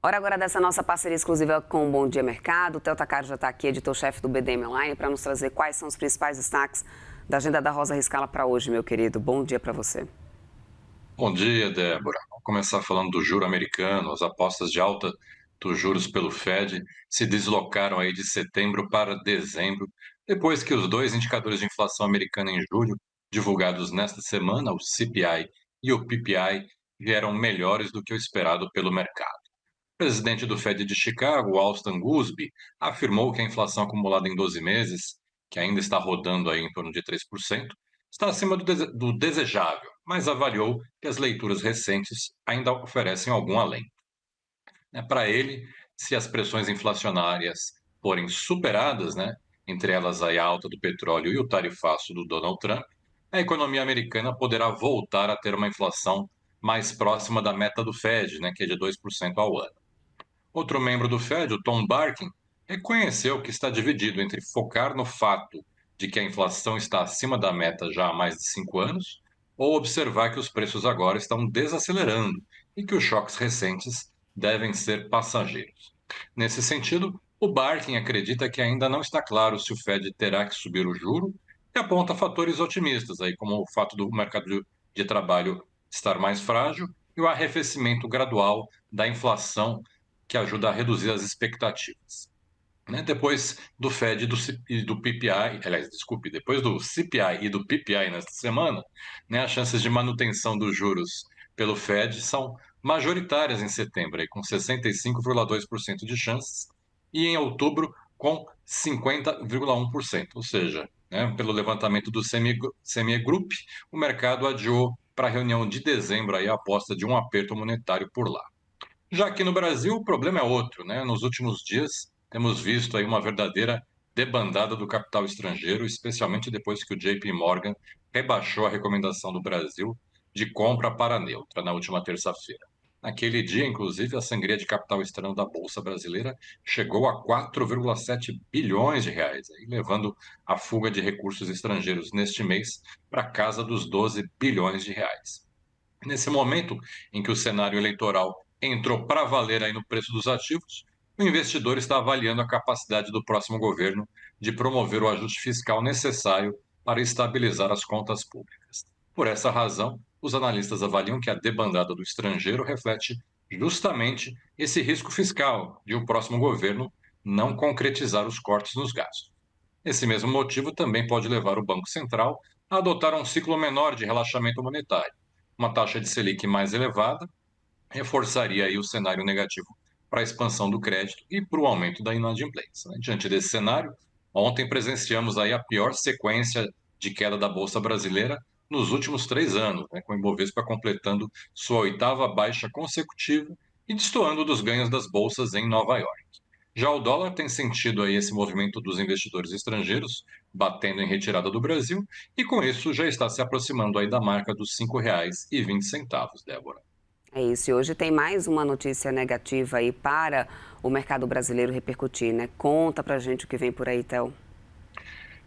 Hora agora dessa nossa parceria exclusiva com o Bom Dia Mercado. O Theo Takari já está aqui, editor-chefe do BDM Online, para nos trazer quais são os principais destaques da agenda da Rosa Riscala para hoje, meu querido. Bom dia para você. Bom dia, Débora. Vamos começar falando do juro americano. As apostas de alta dos juros pelo Fed se deslocaram aí de setembro para dezembro, depois que os dois indicadores de inflação americana em julho, divulgados nesta semana, o CPI e o PPI, vieram melhores do que o esperado pelo mercado. O presidente do Fed de Chicago, Austan Goolsbee, afirmou que a inflação acumulada em 12 meses, que ainda está rodando aí em torno de 3%, está acima do desejável, mas avaliou que as leituras recentes ainda oferecem algum além. Para ele, se as pressões inflacionárias forem superadas, entre elas aí a alta do petróleo e o tarifaço do Donald Trump, a economia americana poderá voltar a ter uma inflação mais próxima da meta do Fed, que é de 2% ao ano. Outro membro do Fed, o Tom Barkin, reconheceu que está dividido entre focar no fato de que a inflação está acima da meta já há mais de 5 anos, ou observar que os preços agora estão desacelerando e que os choques recentes devem ser passageiros. Nesse sentido, o Barkin acredita que ainda não está claro se o Fed terá que subir o juro e aponta fatores otimistas, aí, como o fato do mercado de trabalho estar mais frágil e o arrefecimento gradual da inflação que ajuda a reduzir as expectativas. Depois do Fed e do PPI, aliás, desculpe, depois do CPI e do PPI nesta semana, as chances de manutenção dos juros pelo Fed são majoritárias em setembro, aí, com 65,2% de chances, e em outubro com 50,1%, ou seja, pelo levantamento do CME Group, o mercado adiou para a reunião de dezembro aí a aposta de um aperto monetário por lá. Já aqui no Brasil, o problema é outro, Nos últimos dias, temos visto aí uma verdadeira debandada do capital estrangeiro, especialmente depois que o JP Morgan rebaixou a recomendação do Brasil de compra para neutra na última terça-feira. Naquele dia, inclusive, a sangria de capital estranho da Bolsa Brasileira chegou a 4,7 bilhões de reais, aí, levando a fuga de recursos estrangeiros neste mês para casa dos 12 bilhões de reais. Nesse momento em que o cenário eleitoral entrou para valer aí no preço dos ativos, o investidor está avaliando a capacidade do próximo governo de promover o ajuste fiscal necessário para estabilizar as contas públicas. Por essa razão, os analistas avaliam que a debandada do estrangeiro reflete justamente esse risco fiscal de o próximo governo não concretizar os cortes nos gastos. Esse mesmo motivo também pode levar o Banco Central a adotar um ciclo menor de relaxamento monetário. Uma taxa de Selic mais elevada reforçaria aí o cenário negativo para a expansão do crédito e para o aumento da inadimplência. Diante desse cenário, ontem presenciamos aí a pior sequência de queda da Bolsa Brasileira nos últimos 3 anos, com o Ibovespa completando sua oitava baixa consecutiva e destoando dos ganhos das bolsas em Nova York. Já o dólar tem sentido aí esse movimento dos investidores estrangeiros, batendo em retirada do Brasil, e com isso já está se aproximando aí da marca dos R$ 5,20, Débora. É isso, e hoje tem mais uma notícia negativa aí para o mercado brasileiro repercutir, né? Conta pra gente o que vem por aí, Theo.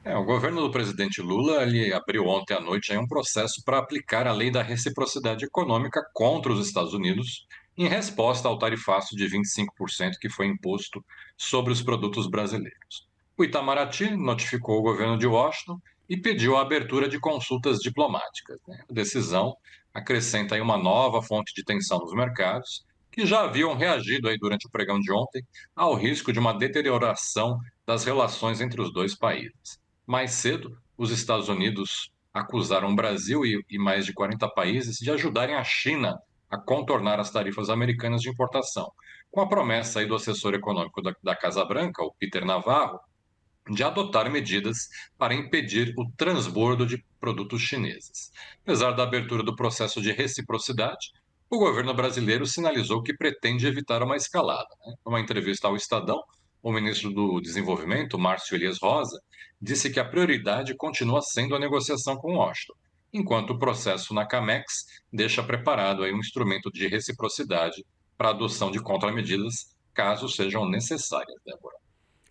O governo do presidente Lula ele abriu ontem à noite aí um processo para aplicar a lei da reciprocidade econômica contra os Estados Unidos, em resposta ao tarifaço de 25% que foi imposto sobre os produtos brasileiros. O Itamaraty notificou o governo de Washington e pediu a abertura de consultas diplomáticas. A decisão acrescenta aí uma nova fonte de tensão nos mercados, que já haviam reagido aí durante o pregão de ontem ao risco de uma deterioração das relações entre os dois países. Mais cedo, os Estados Unidos acusaram o Brasil e mais de 40 países de ajudarem a China a contornar as tarifas americanas de importação, com a promessa aí do assessor econômico da Casa Branca, o Peter Navarro, de adotar medidas para impedir o transbordo de produtos chineses. Apesar da abertura do processo de reciprocidade, o governo brasileiro sinalizou que pretende evitar uma escalada. Numa entrevista ao Estadão, o ministro do Desenvolvimento, Márcio Elias Rosa, disse que a prioridade continua sendo a negociação com Washington, enquanto o processo na Camex deixa preparado aí um instrumento de reciprocidade para a adoção de contramedidas, caso sejam necessárias, Débora.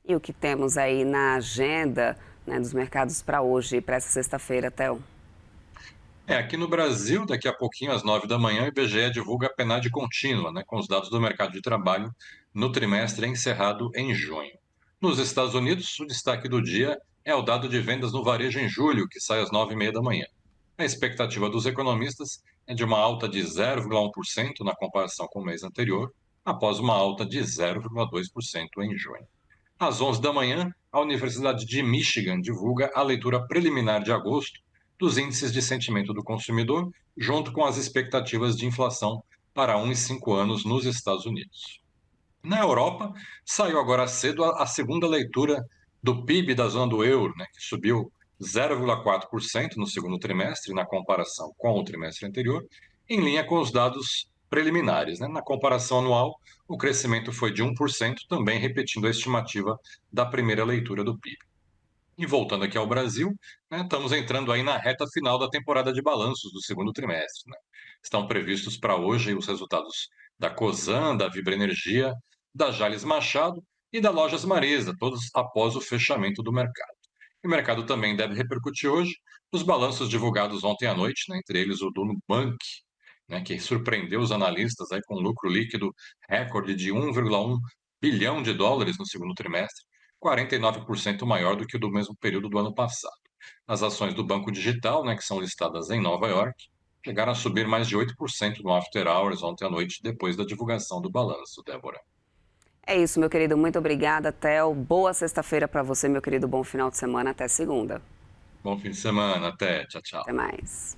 E o que temos aí na agenda, né, dos mercados para hoje, para essa sexta-feira, Theo? Aqui no Brasil, daqui a pouquinho, às 9 da manhã, o IBGE divulga a PNAD contínua, né, com os dados do mercado de trabalho no trimestre encerrado em junho. Nos Estados Unidos, o destaque do dia é o dado de vendas no varejo em julho, que sai às 9h30 da manhã. A expectativa dos economistas é de uma alta de 0,1% na comparação com o mês anterior, após uma alta de 0,2% em junho. Às 11 da manhã, a Universidade de Michigan divulga a leitura preliminar de agosto dos índices de sentimento do consumidor, junto com as expectativas de inflação para 1 e 5 anos nos Estados Unidos. Na Europa, saiu agora cedo a segunda leitura do PIB da zona do euro, né, que subiu 0,4% no segundo trimestre, na comparação com o trimestre anterior, em linha com os dados preliminares, né? Na comparação anual, o crescimento foi de 1%, também repetindo a estimativa da primeira leitura do PIB. E voltando aqui ao Brasil, né, estamos entrando aí na reta final da temporada de balanços do segundo trimestre, né? Estão previstos para hoje os resultados da Cosan, da Vibra Energia, da Jales Machado e da Lojas Maresa, todos após o fechamento do mercado. E o mercado também deve repercutir hoje os balanços divulgados ontem à noite, né, entre eles o do Nubank, né, que surpreendeu os analistas aí com um lucro líquido recorde de 1,1 bilhão de dólares no segundo trimestre, 49% maior do que o do mesmo período do ano passado. As ações do Banco Digital, né, que são listadas em Nova York, chegaram a subir mais de 8% no after hours ontem à noite, depois da divulgação do balanço, Débora. É isso, meu querido. Muito obrigada, Theo. Boa sexta-feira para você, meu querido. Bom final de semana. Até segunda. Bom fim de semana, até, tchau, tchau. Até mais.